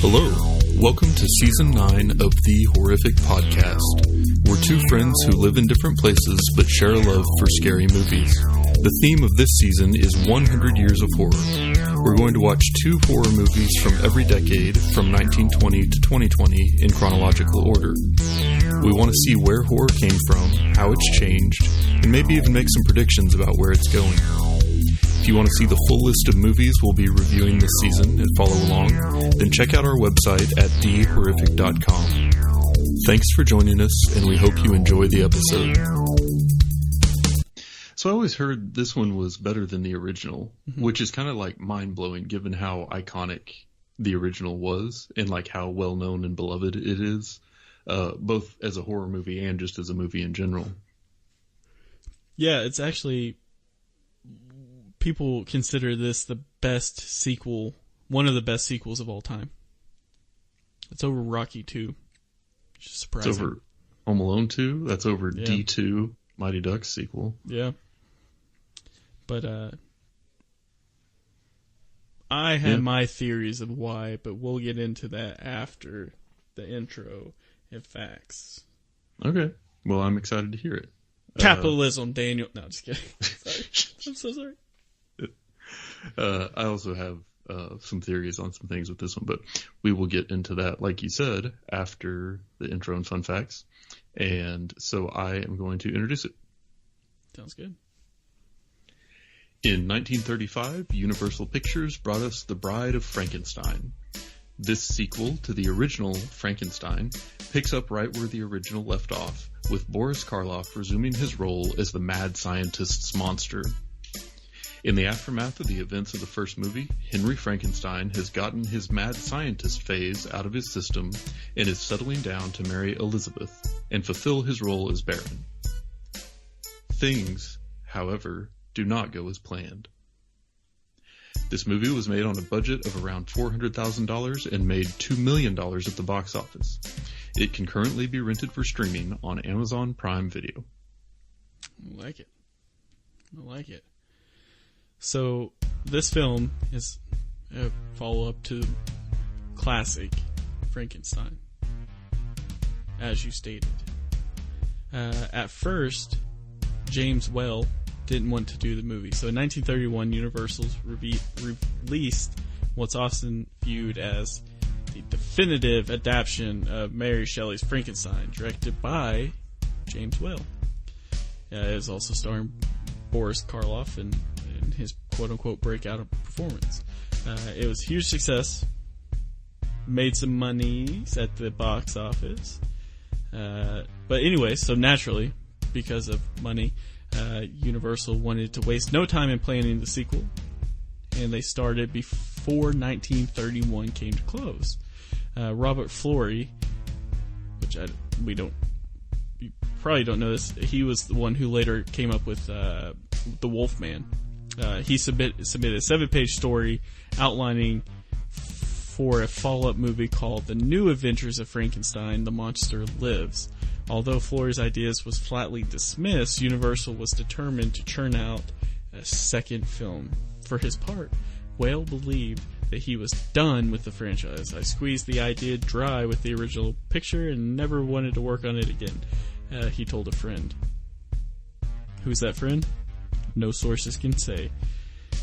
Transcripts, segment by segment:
Hello, welcome to Season 9 of The Horrific Podcast. We're two friends who live in different places but share a love for scary movies. The theme of this season is 100 Years of Horror. We're going to watch two horror movies from every decade, from 1920 to 2020, in chronological order. We want to see where horror came from, how it's changed, and maybe even make some predictions about where it's going. If you want to see the full list of movies we'll be reviewing this season and follow along, then check out our website at thehorrific.com. Thanks for joining us, and we hope you enjoy the episode. So I always heard this one was better than the original, which is kind of like mind-blowing given how iconic the original was and like how well-known and beloved it is, both as a horror movie and just as a movie in general. Yeah, it's actually... People consider this the best sequel, one of the best sequels of all time. It's over Rocky 2, which is surprising. It's over Home Alone 2. That's over D2, Mighty Ducks sequel. Yeah. But I have my theories of why, but we'll get into that after the intro and facts. Okay. Well, I'm excited to hear it. Capitalism, Daniel. No, just kidding. Sorry. I'm so sorry. I also have some theories on some things with this one, but we will get into that, like you said, after the intro and fun facts. And so I am going to introduce it. Sounds good. In 1935, Universal Pictures brought us The Bride of Frankenstein. This sequel to the original Frankenstein picks up right where the original left off, with Boris Karloff resuming his role as the mad scientist's monster. In the aftermath of the events of the first movie, Henry Frankenstein has gotten his mad scientist phase out of his system and is settling down to marry Elizabeth and fulfill his role as Baron. Things, however, do not go as planned. This movie was made on a budget of around $400,000 and made $2 million at the box office. It can currently be rented for streaming on Amazon Prime Video. I like it. So, this film is a follow-up to classic Frankenstein, as you stated. At first, James Whale didn't want to do the movie. So in 1931, Universal released what's often viewed as the definitive adaptation of Mary Shelley's Frankenstein, directed by James Whale. It was also starring Boris Karloff and his quote-unquote breakout performance. It was a huge success, made some money at the box office. But anyway, so naturally, because of money, Universal wanted to waste no time in planning the sequel, and they started before 1931 came to close. Robert Florey, which you probably don't know this, he was the one who later came up with the Wolfman. He submitted a 7-page story outlining for a follow-up movie called The New Adventures of Frankenstein, The Monster Lives. Although Florey's ideas was flatly dismissed, Universal was determined to churn out a second film. For his part, Whale believed that he was done with the franchise. I squeezed the idea dry with the original picture and never wanted to work on it again, he told a friend. Who's that friend? No sources can say.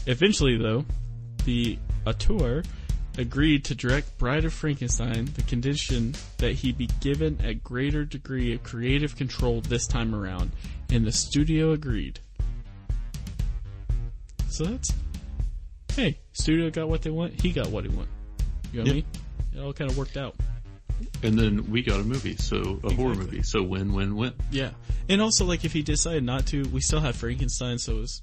Eventually, though, the auteur agreed to direct Bride of Frankenstein, the condition that he be given a greater degree of creative control this time around, and the studio agreed. So that's... Hey, studio got what they want, he got what he want. You know what I mean? It all kind of worked out. And then we got a movie, horror movie, so win. Yeah. And also, like, if he decided not to, we still have Frankenstein, so it was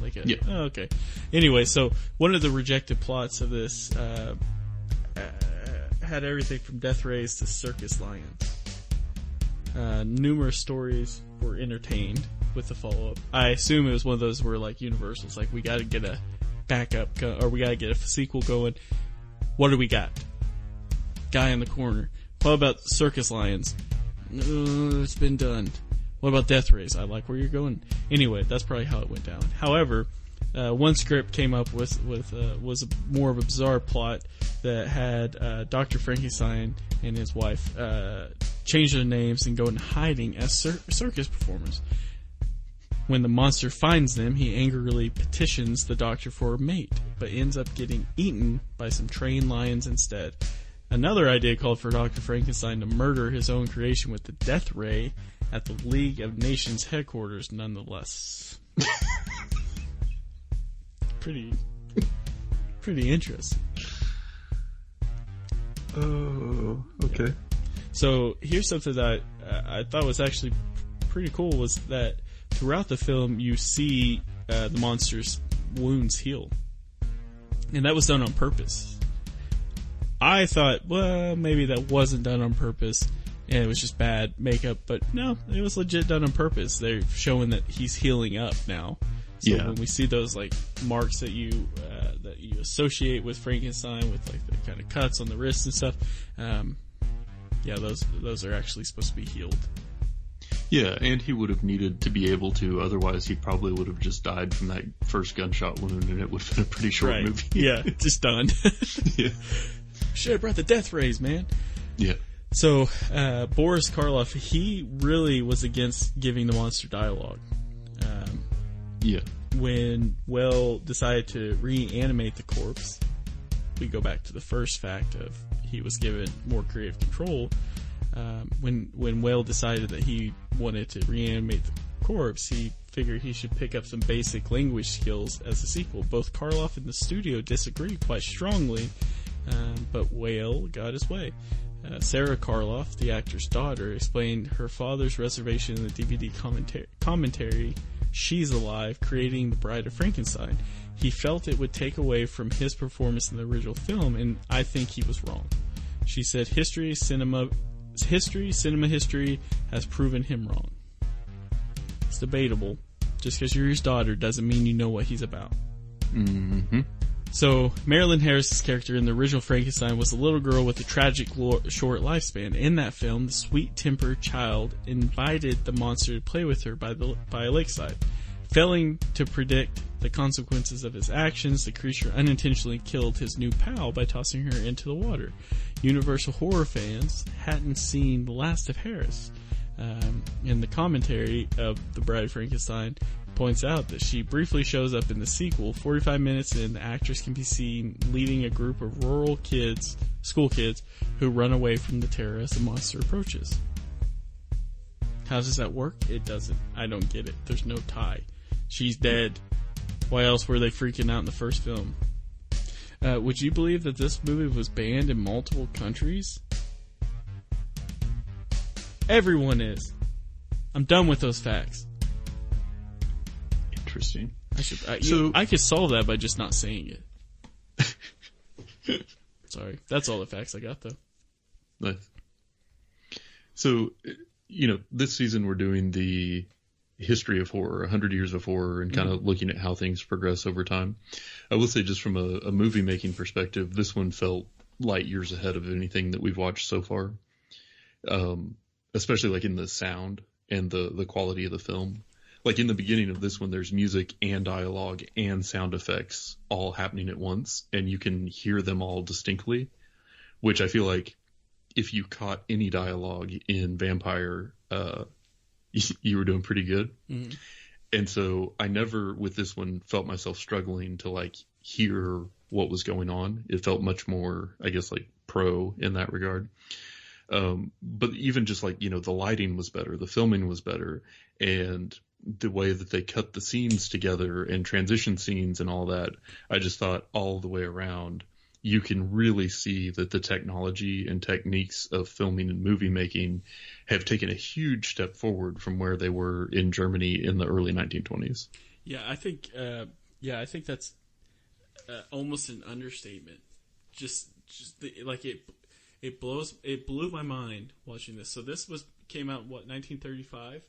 like a... Yeah. Oh, okay. Anyway, so one of the rejected plots of this had everything from death rays to circus lions. Numerous stories were entertained with the follow-up. I assume it was one of those where, like, Universal's like, we gotta get a backup, or we gotta get a sequel going. What do we got? Guy in the corner. What about circus lions? It's been done. What about death rays? I like where you're going. Anyway, that's probably how it went down. However, one script came up with was more of a bizarre plot that had Dr. Frankenstein and his wife change their names and go in hiding as circus performers. When the monster finds them, he angrily petitions the doctor for a mate, but ends up getting eaten by some trained lions instead. Another idea called for Dr. Frankenstein to murder his own creation with the death ray at the League of Nations headquarters, nonetheless. Pretty interesting. Oh, okay. Yeah. So here's something that I thought was actually pretty cool, was that throughout the film you see the monster's wounds heal. And that was done on purpose. I thought, well, maybe that wasn't done on purpose and it was just bad makeup, but no, it was legit done on purpose. They're showing that he's healing up now. So when we see those like marks that you associate with Frankenstein, with like the kind of cuts on the wrists and stuff, those are actually supposed to be healed. Yeah, and he would have needed to be able to, otherwise he probably would have just died from that first gunshot wound, and it would have been a pretty short movie. Yeah, just done. Yeah. Should have brought the death rays, man. Yeah. So, Boris Karloff, he really was against giving the monster dialogue. When Well decided to reanimate the corpse, we go back to the first fact of he was given more creative control. When Whale decided that he wanted to reanimate the corpse, he figured he should pick up some basic language skills as a sequel. Both Karloff and the studio disagreed quite strongly, but Whale got his way. Sarah Karloff, the actor's daughter, explained her father's reservation in the DVD commentary, She's Alive, creating The Bride of Frankenstein. He felt it would take away from his performance in the original film, and I think he was wrong. She said, cinema history has proven him wrong. It's debatable. Just because you're his daughter doesn't mean you know what he's about. Mm-hmm. So, Marilyn Harris's character in the original Frankenstein was a little girl with a tragic short lifespan. In that film, the sweet-tempered child invited the monster to play with her by a lakeside. Failing to predict the consequences of his actions, the creature unintentionally killed his new pal by tossing her into the water. Universal horror fans hadn't seen the last of Harris. In the commentary of The Bride of Frankenstein, points out that she briefly shows up in the sequel. 45 minutes in, the actress can be seen leading a group of rural school kids, who run away from the terror as the monster approaches. How does that work? It doesn't. I don't get it. There's no tie. She's dead. Why else were they freaking out in the first film? Would you believe that this movie was banned in multiple countries? Everyone is. I'm done with those facts. Interesting. I could solve that by just not saying it. Sorry. That's all the facts I got, though. Nice. So, this season we're doing the history of horror, 100 years of horror, and kind of looking at how things progress over time. I will say, just from a movie-making perspective, this one felt light years ahead of anything that we've watched so far. Especially like in the sound and the quality of the film. Like in the beginning of this one, there's music and dialogue and sound effects all happening at once, and you can hear them all distinctly, which I feel like if you caught any dialogue in Vampire, you were doing pretty good. Mm-hmm. And so I never, with this one, felt myself struggling to like hear what was going on. It felt much more, I guess, like pro in that regard. But even just like, the lighting was better, the filming was better, and the way that they cut the scenes together and transition scenes and all that, I just thought all the way around, you can really see that the technology and techniques of filming and movie making have taken a huge step forward from where they were in Germany in the early 1920s. Yeah, I think that's almost an understatement. It blew my mind watching this. So this came out 1935.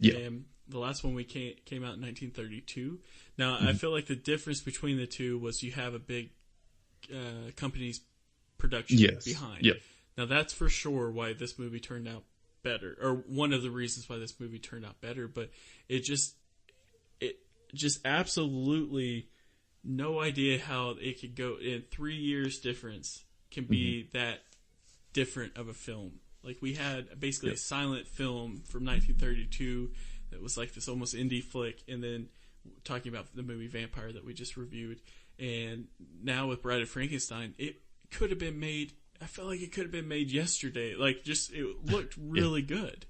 Yeah. And the last one came out in 1932. Now, I feel like the difference between the two was you have a big company's production behind. Yeah. Now, that's for sure why this movie turned out better, or one of the reasons why this movie turned out better. But just absolutely no idea how it could go in 3 years difference can be that different of a film. Like, we had basically a silent film from 1932 that was like this almost indie flick, and then talking about the movie Vampire that we just reviewed, and now with Bride of Frankenstein, it could have been made. I felt like it could have been made yesterday. Like, just it looked really good.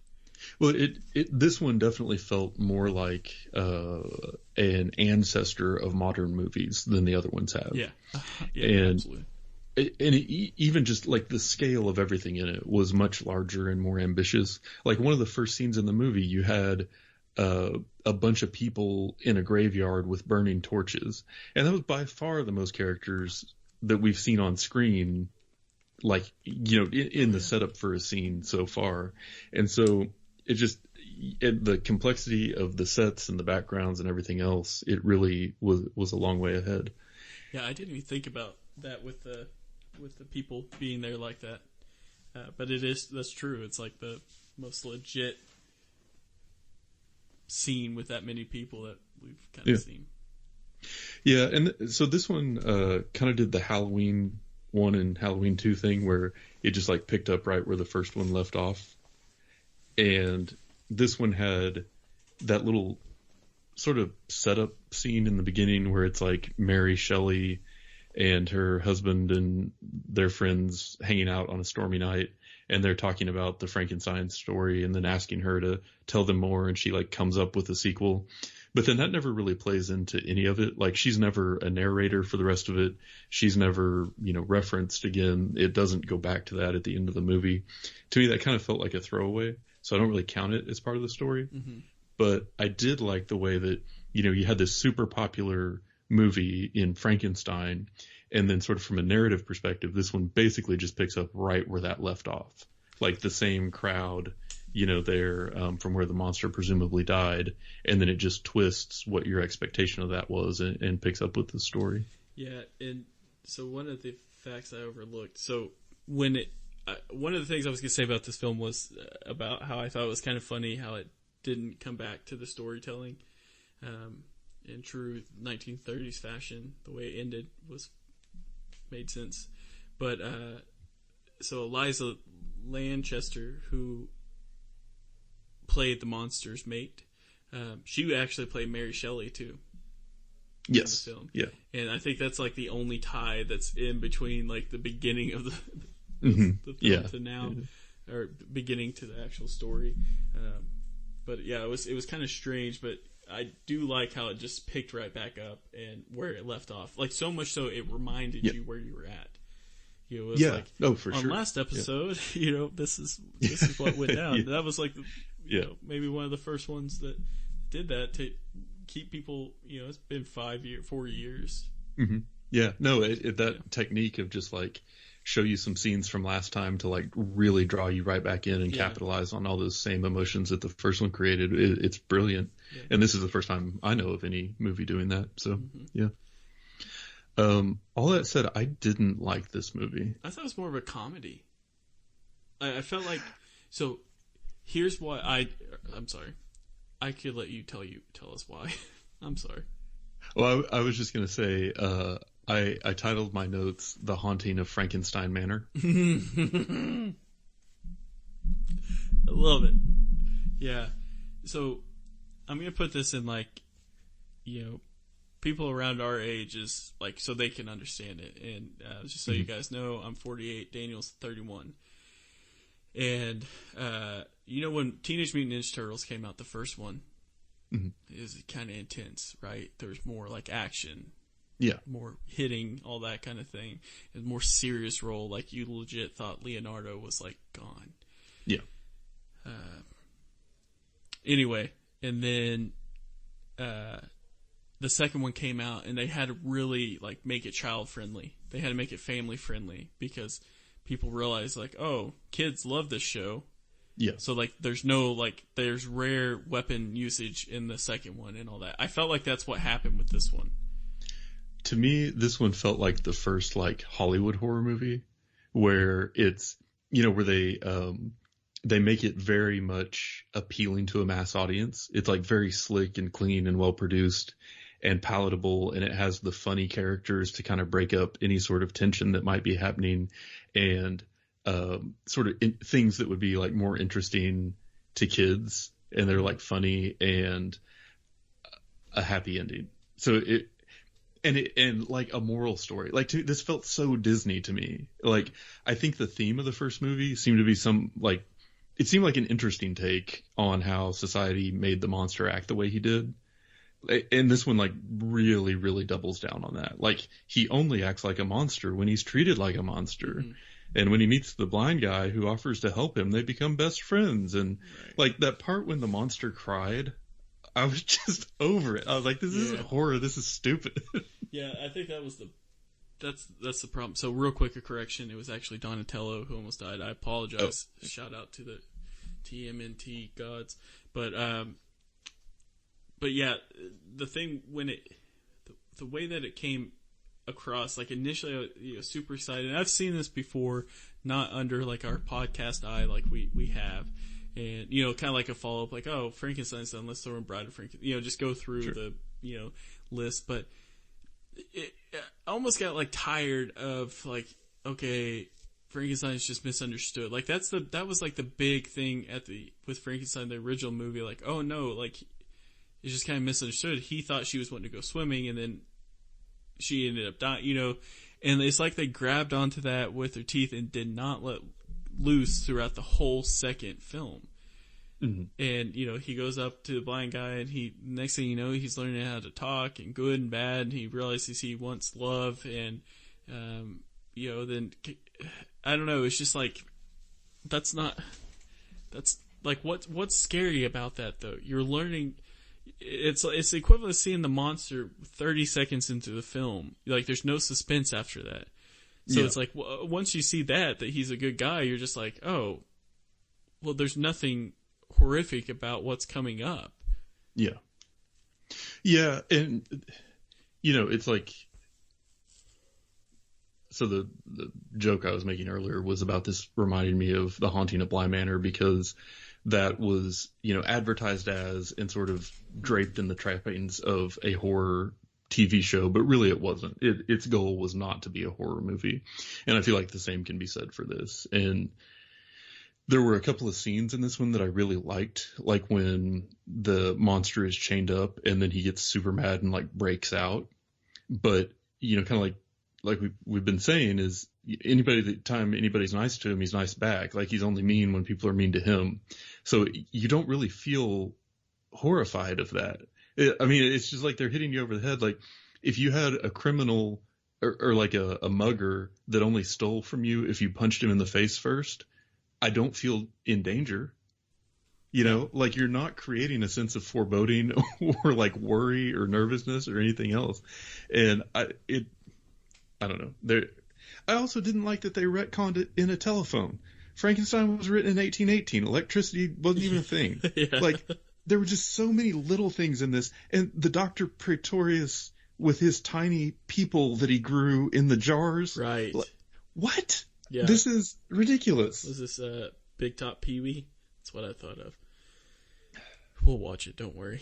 Well, this one definitely felt more like an ancestor of modern movies than the other ones have. Yeah, and absolutely. Even just like the scale of everything in it was much larger and more ambitious. Like, one of the first scenes in the movie, you had a bunch of people in a graveyard with burning torches, and that was by far the most characters that we've seen on screen, like, you know, in the setup for a scene so far. And so the complexity of the sets and the backgrounds and everything else, it really was a long way ahead. Yeah, I didn't even think about that with the people being there like that. But that's true. It's like the most legit scene with that many people that we've kind of seen. Yeah, and so this one kind of did the Halloween 1 and Halloween 2 thing where it just like picked up right where the first one left off. And this one had that little sort of setup scene in the beginning where it's like Mary Shelley and her husband and their friends hanging out on a stormy night, and they're talking about the Frankenstein story and then asking her to tell them more, and she like comes up with a sequel. But then that never really plays into any of it. Like, she's never a narrator for the rest of it. She's never, you know, referenced again. It doesn't go back to that at the end of the movie. To me, that kind of felt like a throwaway. So I don't really count it as part of the story. Mm-hmm. But I did like the way that, you know, you had this super popular movie in Frankenstein, and then sort of from a narrative perspective, this one basically just picks up right where that left off. Like, the same crowd, you know, there from where the monster presumably died, and then it just twists what your expectation of that was and picks up with the story. Yeah, and so one of the facts I overlooked, so when one of the things I was going to say about this film was about how I thought it was kind of funny how it didn't come back to the storytelling in true 1930s fashion. The way it ended made sense. But so Eliza Lanchester, who played the monster's mate, she actually played Mary Shelley too. Yes. In the film. Yeah. And I think that's like the only tie that's in between like the beginning of the film to now, or beginning to the actual story. But yeah, it was kind of strange, but I do like how it just picked right back up and where it left off. Like, so much so it reminded you where you were at. You know, it was like, for on sure. last episode, you know, this is what went down. That was like, you know, maybe one of the first ones that did that to keep people, you know, it's been 4 years. Mm-hmm. Yeah, no, that technique of just like show you some scenes from last time to like really draw you right back in and capitalize on all those same emotions that the first one created. It's brilliant. Yeah. And this is the first time I know of any movie doing that. So, yeah. All that said, I didn't like this movie. I thought it was more of a comedy. I felt like, so here's why I'm sorry. I could let you tell us why. I'm sorry. Well, I was just going to say, I titled my notes "The Haunting of Frankenstein Manor." I love it. Yeah. So I'm going to put this in like, you know, people around our age is like, so they can understand it. And just so you guys know, I'm 48, Daniel's 31. And, you know, when Teenage Mutant Ninja Turtles came out, the first one, it was kind of intense, right? There was more like action. Yeah. More hitting, all that kind of thing. And more serious role. Like, you legit thought Leonardo was like gone. Yeah. Anyway, and then the second one came out, and they had to really like make it child friendly. They had to make it family friendly because people realized like, oh, kids love this show. Yeah. So like, there's rare weapon usage in the second one and all that. I felt like that's what happened with this one. To me, this one felt like the first like Hollywood horror movie where it's, you know, where they they make it very much appealing to a mass audience. It's like very slick and clean and well produced and palatable, and it has the funny characters to kind of break up any sort of tension that might be happening, and sort of things that would be like more interesting to kids, and they're like funny and a happy ending. So and like a moral story. Like this felt so Disney to me. Like I think the theme of the first movie seemed to be it seemed like an interesting take on how society made the monster act the way he did. And this one like really, really doubles down on that. Like he only acts like a monster when he's treated like a monster. Mm-hmm. And when he meets the blind guy who offers to help him, they become best friends. And like that part when the monster cried, I was just over it. I was like, this isn't horror. This is stupid. Yeah, I think that was that's the problem. So real quick, a correction. It was actually Donatello who almost died. I apologize. Oh. Shout out to the TMNT gods. But yeah, the thing when the way that it came across, like initially I was super excited. And I've seen this before, not under like our podcast eye like we have. And, kind of like a follow-up, like, oh, Frankenstein's done, let's throw in Bride of Frankenstein. Just go through the, list. But I almost got, like, tired of, like, okay, Frankenstein's just misunderstood. Like, that was, like, the big thing with Frankenstein, the original movie. Like, oh, no, like, it's just kind of misunderstood. He thought she was wanting to go swimming, and then she ended up dying, And it's like they grabbed onto that with their teeth and did not let loose throughout the whole second film. Mm-hmm. And he goes up to the blind guy, and next thing you know, he's learning how to talk and good and bad, and he realizes he wants love, and then I don't know, it's just like that's like what's scary about that though. You're learning. It's the equivalent of seeing the monster 30 seconds into the film. Like there's no suspense after that. So it's like, once you see that he's a good guy, you're just like, oh, well, there's nothing horrific about what's coming up. Yeah. Yeah. And, it's like, so the joke I was making earlier was about this reminding me of The Haunting of Bly Manor, because that was, advertised as and sort of draped in the trappings of a horror TV show, but really it wasn't. Its goal was not to be a horror movie. And I feel like the same can be said for this. And there were a couple of scenes in this one that I really liked, like when the monster is chained up and then he gets super mad and like breaks out. But, kind of like we've been saying, is time anybody's nice to him, he's nice back. Like he's only mean when people are mean to him. So you don't really feel horrified of that. It's just like they're hitting you over the head. Like if you had a criminal or like a mugger that only stole from you if you punched him in the face first, I don't feel in danger. Like you're not creating a sense of foreboding or like worry or nervousness or anything else. And I don't know. I also didn't like that they retconned it in a telephone. Frankenstein was written in 1818. Electricity wasn't even a thing. Yeah. Like there were just so many little things in this. And the Dr. Pretorius with his tiny people that he grew in the jars. Right. Like, what? Yeah. This is ridiculous. Was this Big Top Pee-wee? That's what I thought of. We'll watch it. Don't worry.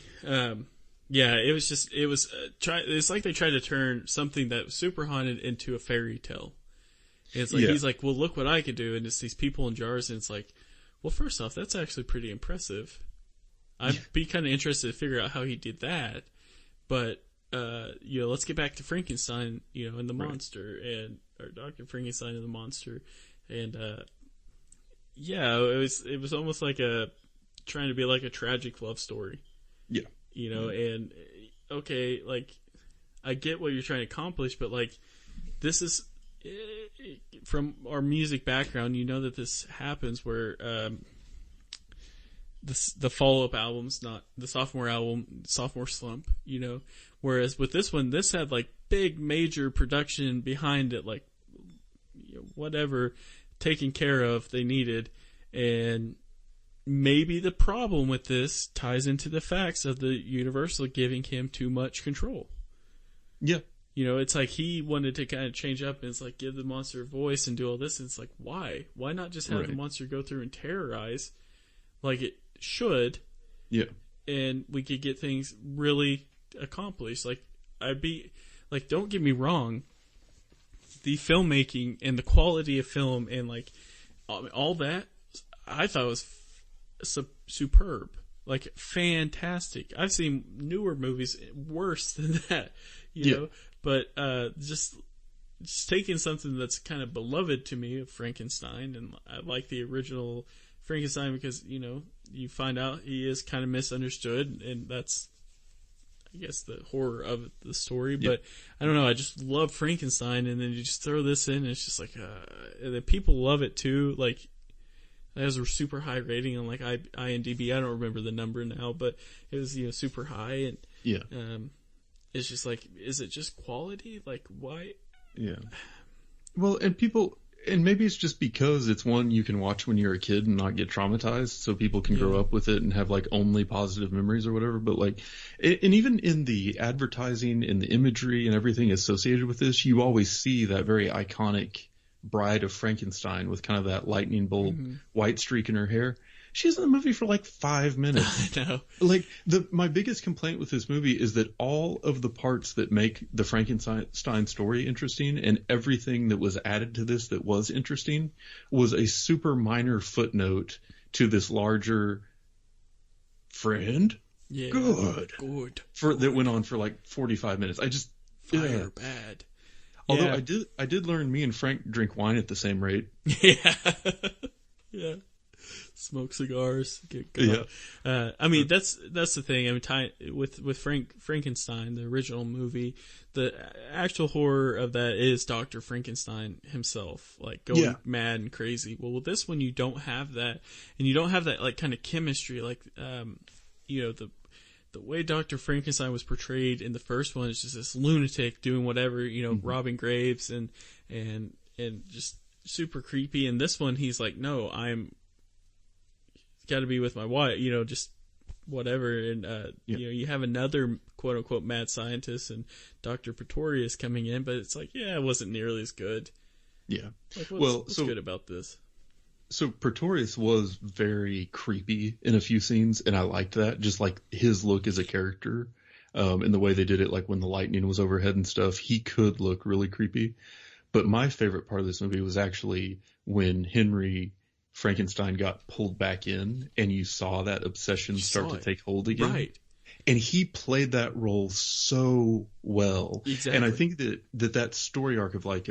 Yeah, it's like they tried to turn something that was super haunted into a fairy tale. And it's like, he's like, well, look what I could do. And it's these people in jars. And it's like, well, first off, that's actually pretty impressive. I'd be kind of interested to figure out how he did that. But, let's get back to Frankenstein, and the monster, or Dr. Frankenstein and the monster. And, it was almost like trying to be like a tragic love story. Yeah. And, okay, like, I get what you're trying to accomplish, but, like, this is, from our music background, that this happens where, the follow-up album's not the sophomore album, sophomore slump, whereas with this one, this had like big major production behind it, like whatever taken care of they needed. And maybe the problem with this ties into the facts of the Universal giving him too much control. Yeah. It's like he wanted to kind of change up and it's like give the monster a voice and do all this. And it's like, why? Why not just have the monster go through and terrorize like it should? Yeah. And we could get things really accomplished. Like, don't get me wrong. The filmmaking and the quality of film and like all that, I thought was superb. Like, fantastic. I've seen newer movies worse than that, you know? But just taking something that's kind of beloved to me of Frankenstein, and I like the original Frankenstein because, you find out he is kind of misunderstood, and that's, I guess, the horror of the story. But I don't know, I just love Frankenstein, and then you just throw this in, and it's just like, and then people love it too. Like, it has a super high rating on like IMDb. I don't remember the number now, but it was super high, and it's just like, is it just quality? Like, why? Yeah. Well, and maybe it's just because it's one you can watch when you're a kid and not get traumatized, so people can grow up with it and have like only positive memories or whatever. But like, and even in the advertising and the imagery and everything associated with this, you always see that very iconic Bride of Frankenstein with kind of that lightning bolt white streak in her hair. She's in the movie for like 5 minutes. I know. Like, my biggest complaint with this movie is that all of the parts that make the Frankenstein story interesting and everything that was added to this that was interesting was a super minor footnote to this larger friend. Yeah. Good. That went on for like 45 minutes. I just fire bad. Although I did learn me and Frank drink wine at the same rate. Yeah. Yeah. Smoke cigars. Get good. Yeah. I mean, that's the thing. I mean, with Frankenstein, the original movie, the actual horror of that is Dr. Frankenstein himself, like going mad and crazy. Well, with this one, you don't have that, and you don't have that like kind of chemistry, like the way Dr. Frankenstein was portrayed in the first one is just this lunatic doing whatever, robbing graves and just super creepy. And this one, he's like, no, I'm got to be with my wife, just whatever. And, you have another quote unquote mad scientist and Dr. Pretorius coming in, but it's like, it wasn't nearly as good. Yeah. Like, what's good about this? So Pretorius was very creepy in a few scenes, and I liked that. Just like his look as a character, and the way they did it, like when the lightning was overhead and stuff, he could look really creepy. But my favorite part of this movie was actually when Henry Frankenstein got pulled back in, and you saw that obsession start to take hold again. Right. And he played that role so well. Exactly. And I think that story arc of like,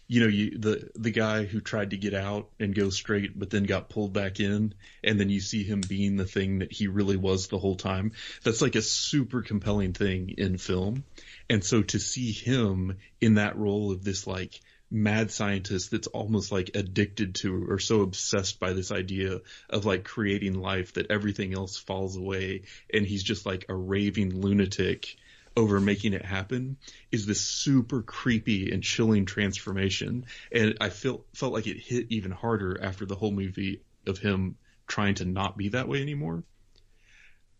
the guy who tried to get out and go straight, but then got pulled back in, and then you see him being the thing that he really was the whole time. That's like a super compelling thing in film. And so to see him in that role of this like mad scientist that's almost like addicted to or so obsessed by this idea of like creating life that everything else falls away, and he's just like a raving lunatic over making it happen, is this super creepy and chilling transformation. And I felt like it hit even harder after the whole movie of him trying to not be that way anymore.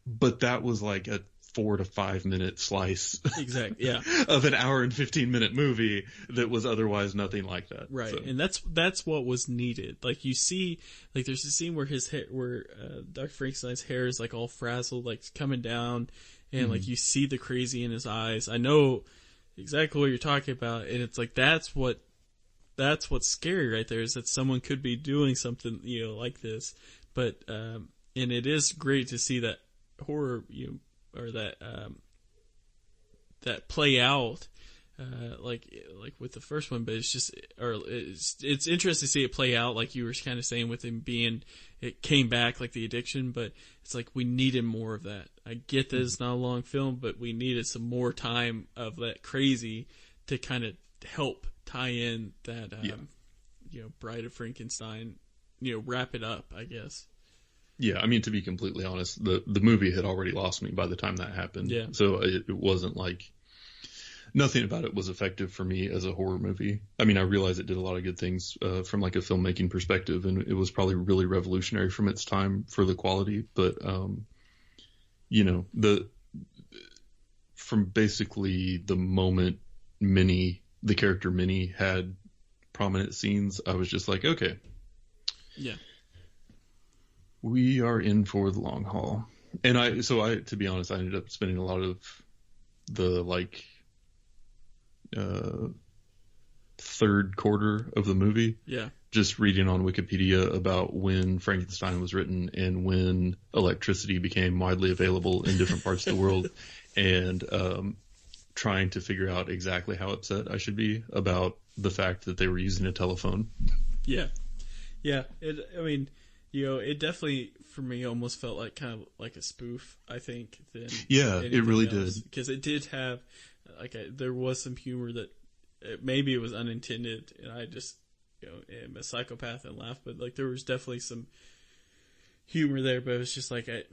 But that was like a 4 to 5 minute slice exactly, yeah. of an hour and 15-minute movie that was otherwise nothing like that. Right. So. And that's what was needed. Like, you see, like, there's a scene where his hair, Dr. Frankenstein's hair is like all frazzled, like coming down, and like you see the crazy in his eyes. I know exactly what you're talking about, and it's like that's what's scary right there, is that someone could be doing something like this. But and it is great to see that horror or that play out like with the first one. But it's interesting to see it play out, like you were kind of saying, with him being, it came back like the addiction, but it's like we needed more of that. I get that it's not a long film, but we needed some more time of that crazy to kind of help tie in that Bride of Frankenstein, wrap it up, I guess. Yeah, I mean, to be completely honest, the movie had already lost me by the time that happened. Yeah. So it wasn't like, nothing about it was effective for me as a horror movie. I mean, I realize it did a lot of good things from like a filmmaking perspective, and it was probably really revolutionary from its time for the quality. But from basically the moment the character Minnie had prominent scenes, I was just like, okay. Yeah. We are in for the long haul. And to be honest, I ended up spending a lot of the third quarter of the movie just reading on Wikipedia about when Frankenstein was written and when electricity became widely available in different parts of the world, and trying to figure out exactly how upset I should be about the fact that they were using a telephone. Yeah. It definitely, for me, almost felt like kind of like a spoof, I think. It really did. Because it did have, there was some humor that maybe it was unintended, and I just, am a psychopath and laugh, but there was definitely some humor there, but it was just it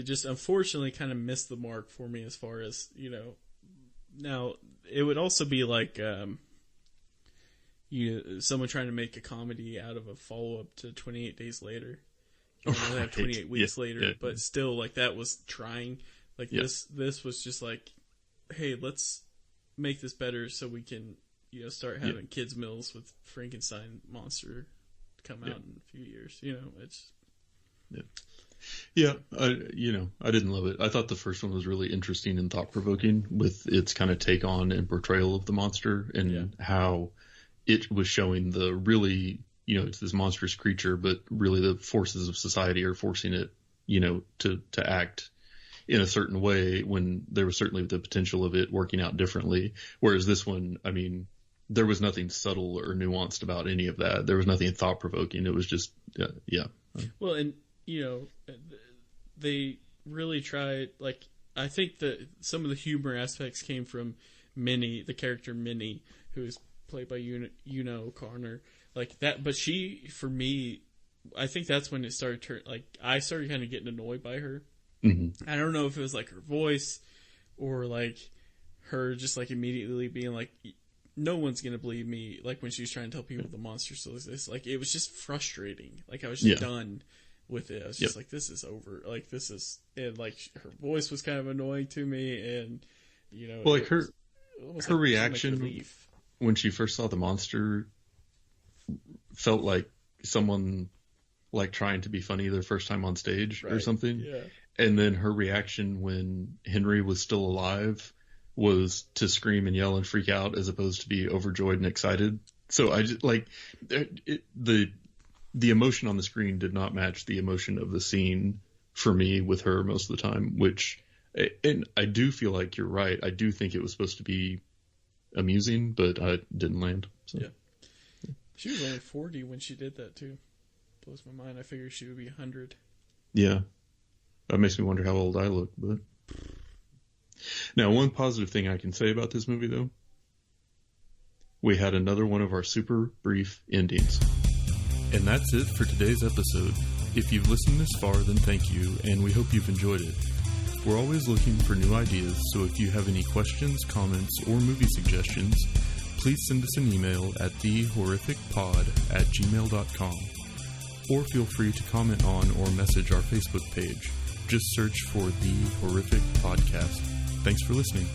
just unfortunately kind of missed the mark for me as far as, now it would also be someone trying to make a comedy out of a follow-up to 28 Days Later. They have 28 weeks later, but still, that was trying. This was just hey, let's make this better so we can, start having kids' meals with Frankenstein monster come out in a few years. It's... Yeah, I didn't love it. I thought the first one was really interesting and thought-provoking with its kind of take on and portrayal of the monster and how it was showing the really, it's this monstrous creature, but really the forces of society are forcing it, to act in a certain way when there was certainly the potential of it working out differently. Whereas this one, there was nothing subtle or nuanced about any of that. There was nothing thought-provoking. It was just, Well, and, they really tried, I think that some of the humor aspects came from Minnie, the character Minnie, who is played by Connor, that. But she, for me, I think that's when it started I started kind of getting annoyed by her. Mm-hmm. I don't know if it was her voice or her just immediately being no one's gonna believe me, when she was trying to tell people the monster still exists. It was just frustrating. I was just done with it. I was just this is over. This is, and her voice was kind of annoying to me, and her reaction when she first saw the monster felt like someone trying to be funny their first time on stage or something. Yeah. And then her reaction when Henry was still alive was to scream and yell and freak out as opposed to be overjoyed and excited. So I just the emotion on the screen did not match the emotion of the scene for me with her most of the time, and I do feel like you're right. I do think it was supposed to be amusing, but I didn't land. So. Yeah. She was only 40 when she did that too. Blows my mind. I figured she would be 100. Yeah. That makes me wonder how old I look, but now one positive thing I can say about this movie though, we had another one of our super brief endings. And that's it for today's episode. If you've listened this far, then thank you, and we hope you've enjoyed it. We're always looking for new ideas, so if you have any questions, comments, or movie suggestions, please send us an email at thehorrificpod@gmail.com, or feel free to comment on or message our Facebook page. Just search for The Horrific Podcast. Thanks for listening.